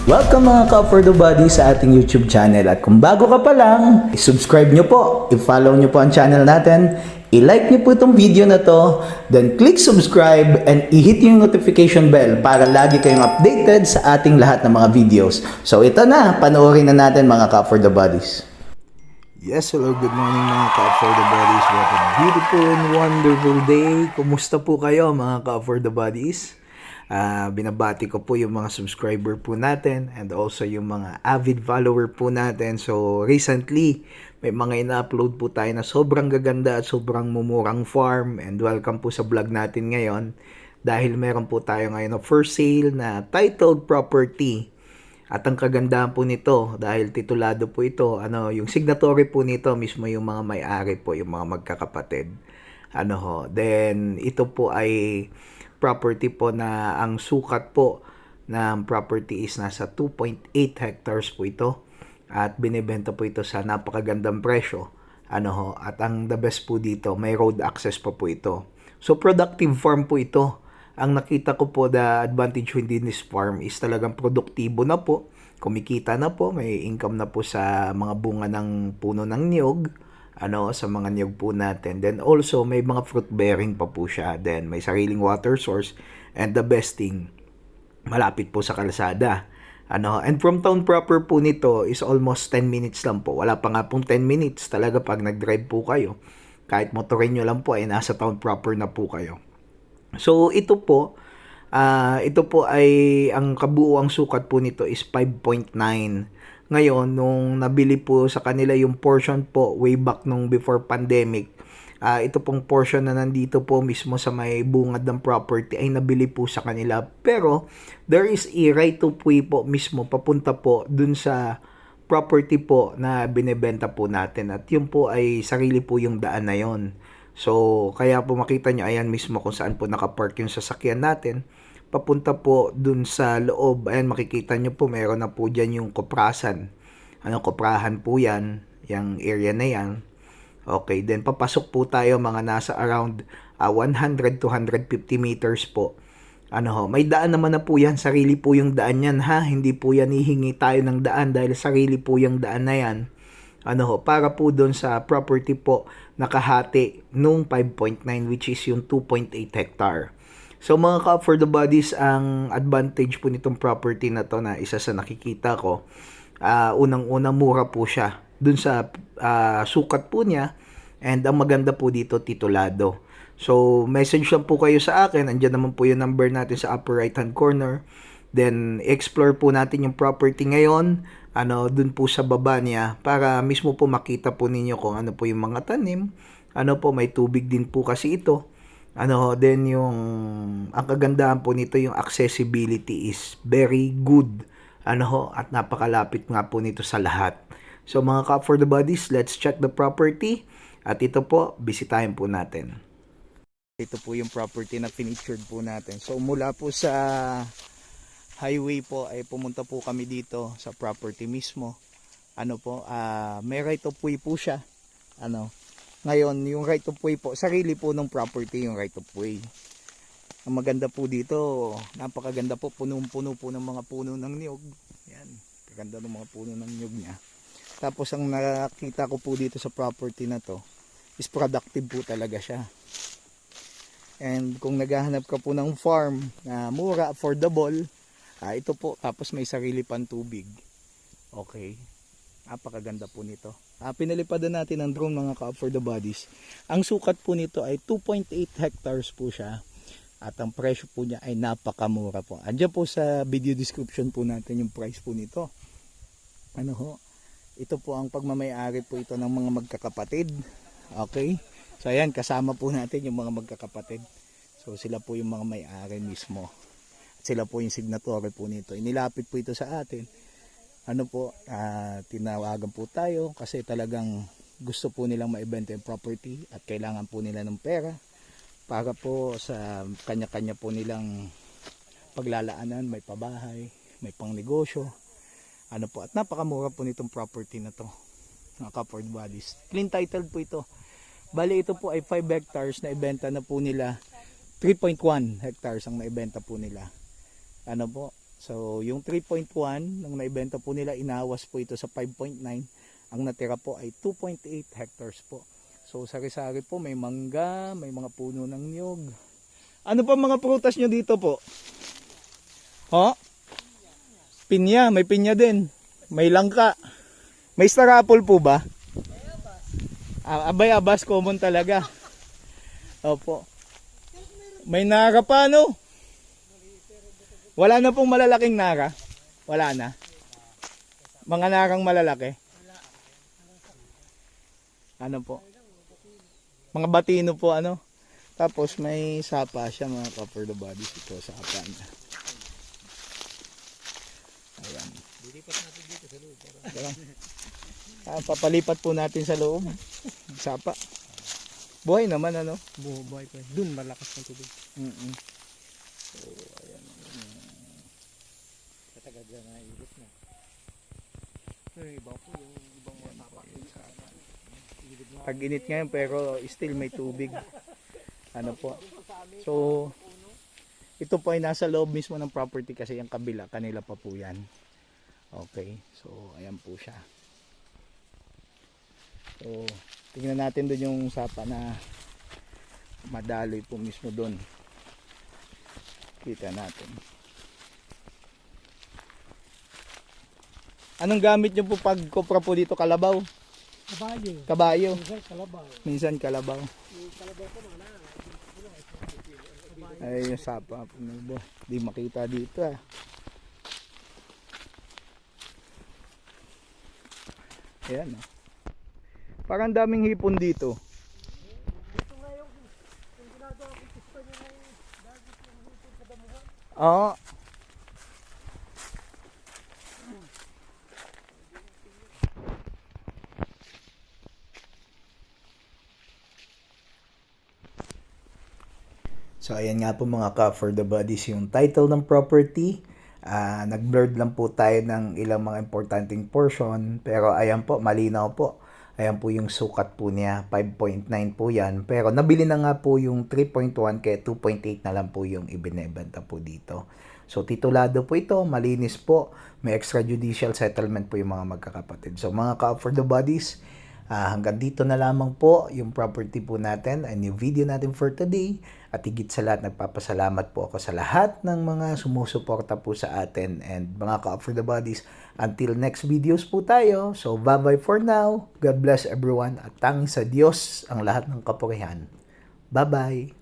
Welcome mga ka-For The Body sa ating YouTube channel. At kung bago ka pa lang, i-subscribe nyo po, i-follow nyo po ang channel natin, i-like nyo po itong video na to, then click subscribe and i-hit yung notification bell para lagi kayong updated sa ating lahat ng mga videos. So ito na, panoorin na natin mga ka-For The Bodies. Yes, hello, good morning mga ka-For The Bodies. What a beautiful and wonderful day. Kumusta po kayo mga ka-For The Bodies? Binabati ko po yung mga subscriber po natin and also yung mga avid follower po natin. So recently, may mga ina-upload po tayo na sobrang gaganda at sobrang mumurang farm, and welcome po sa vlog natin ngayon dahil meron po tayo ngayon na for sale na titled property. At ang kagandahan po nito, dahil titulado po ito, yung signatory po nito mismo yung mga may-ari po, yung mga magkakapatid. Then ito po ay property po na ang sukat po ng property is nasa 2.8 hectares po ito, at binibenta po ito sa napakagandang presyo. At ang the best po dito, may road access pa po ito. So productive farm po ito. Ang nakita ko po, the advantage within this farm is talagang produktibo na po, kumikita na po, may income na po sa mga bunga ng puno ng niyog, sa mga niyog po natin. Then also may mga fruit bearing pa po siya. Then may sariling water source, and the best thing, malapit po sa kalsada. And from town proper po nito is almost 10 minutes lang po. Wala pa nga pong 10 minutes talaga pag nag-drive po kayo. Kahit motorin nyo lang po ay nasa town proper na po kayo. So ito po ay ang kabuuang sukat po nito is 5.9. Ngayon, nung nabili po sa kanila yung portion po way back nung before pandemic, ito pong portion na nandito po mismo sa may bungad ng property ay nabili po sa kanila. Pero there is a right to way po mismo papunta po dun sa property po na binebenta po natin. At yun po ay sarili po yung daan na yon. So kaya po makita nyo, ayan mismo kung saan po nakapark yung sasakyan natin. Papunta po dun sa loob, ayan makikita nyo po, meron na po dyan yung koprasan. Koprahan po yan, yung area na yan. Okay, then papasok po tayo mga nasa around 100 to 150 meters po. May daan naman na po yan, sarili po yung daan yan ha. Hindi po yan hihingi tayo ng daan dahil sarili po yung daan na yan. Para po doon sa property po nakahati nung 5.9, which is yung 2.8 hectare. So mga ka-For The Bodies, ang advantage po nitong property na to na isa sa nakikita ko, unang-unang mura po siya dun sa sukat po niya, and ang maganda po dito, titulado. So message lang po kayo sa akin, andyan naman po yung number natin sa upper right hand corner. Then explore po natin yung property ngayon, dun po sa baba niya, para mismo po makita po ninyo kung ano po yung mga tanim. May tubig din po kasi ito. Then yung ang kagandahan po nito, yung accessibility is very good. At napakalapit nga po nito sa lahat. So mga ka-For The Bodies, let's check the property. At ito po, bisitahin po natin. Ito po yung property na featured po natin. So mula po sa highway po ay pumunta po kami dito sa property mismo. May right of way po siya. Ngayon, yung right of way po, sarili po ng property yung right of way. Ang maganda po dito, napakaganda po, punong-puno po ng mga puno ng niyog. Yan, kaganda ng mga puno ng niyog niya. Tapos ang nakita ko po dito sa property na to is productive po talaga siya. And kung naghahanap ka po ng farm na mura, affordable, ito po, tapos may sarili pang tubig. Okay, napakaganda po nito. Pinalipadan natin ang drone mga ka-For The Bodies. Ang sukat po nito ay 2.8 hectares po siya. At ang presyo po niya ay napakamura po. Andiyan po sa video description po natin yung price po nito. Ito po ang pagmamayari po ito ng mga magkakapatid. Okay? So ayan, kasama po natin yung mga magkakapatid. So sila po yung mga may-ari mismo. At sila po yung signatory po nito. Inilapit po ito sa atin. Tinawagan po tayo kasi talagang gusto po nilang maibenta yung property at kailangan po nila ng pera para po sa kanya-kanya po nilang paglalaanan, may pabahay, may pangnegosyo. At napakamura po nitong property na to, mga ka-For The Bodies. Clean title po ito. Bali ito po ay 5 hectares na ibenta na po nila. 3.1 hectares ang naibenta po nila. So yung 3.1 nung naibenta po nila, inawas po ito sa 5.9. Ang natira po ay 2.8 hectares po. So sari-sari po, may mangga, may mga puno ng niyog. Ano pa mga prutas nyo dito po? Ho? Pinya, may pinya din. May langka. May star apple po ba? Abay, abas, common talaga. Opo. May nara pa, no? Wala na pong malalaking nara? Wala na? Mga narang malalaki? Ano po? Mga batino po, ano? Tapos may sapa siya, mga cover the bodies. Ito, sapa niya. Ayan. Dilipat natin dito sa loob. Papalipat po natin sa loob. Sapa. Buhay naman, ano? Buhay pa. Dun malakas ng tubig. So, ayan. Katagal na ilit na. Iba po yung ibang mga sapa. Pag-init ngayon pero still may tubig. Ano po? So, ito po ay nasa loob mismo ng property kasi yung kabila, kanila pa po yan. Okay. So, ayan po siya. So, tingnan natin doon yung sapa na madaloy po mismo doon. Kita natin. Anong gamit nyo po pag kopra po dito? Kalabaw? Kabayo. Kabayo. Minsan kalabaw. Minsan kalabaw. Yung kalabaw ko mga na. Ay, yung sapa po. Di makita dito ah. Ayan oh. Parang daming hipon dito. Ito nga yung ginagawa kong pista nyo na yung dagit yung hipon sa damuhan. Oo. So ayan nga po mga ka-for the bodies yung title ng property. Nag-blurred lang po tayo ng ilang mga importanteng portion. Pero ayan po, malinaw po. Ayan po yung sukat po niya, 5.9 po yan. Pero nabili na nga po yung 3.1 kaya 2.8 na lang po yung ibinebenta po dito. So titulado po ito, malinis po. May extrajudicial settlement po yung mga magkakapatid. So mga ka-for the bodies, hanggang dito na lamang po yung property po natin and yung video natin for today. At higit sa lahat, nagpapasalamat po ako sa lahat ng mga sumusuporta po sa atin and mga ka-for the bodies. Until next videos po tayo. So bye-bye for now. God bless everyone at tanging sa Diyos ang lahat ng kapurihan. Bye-bye.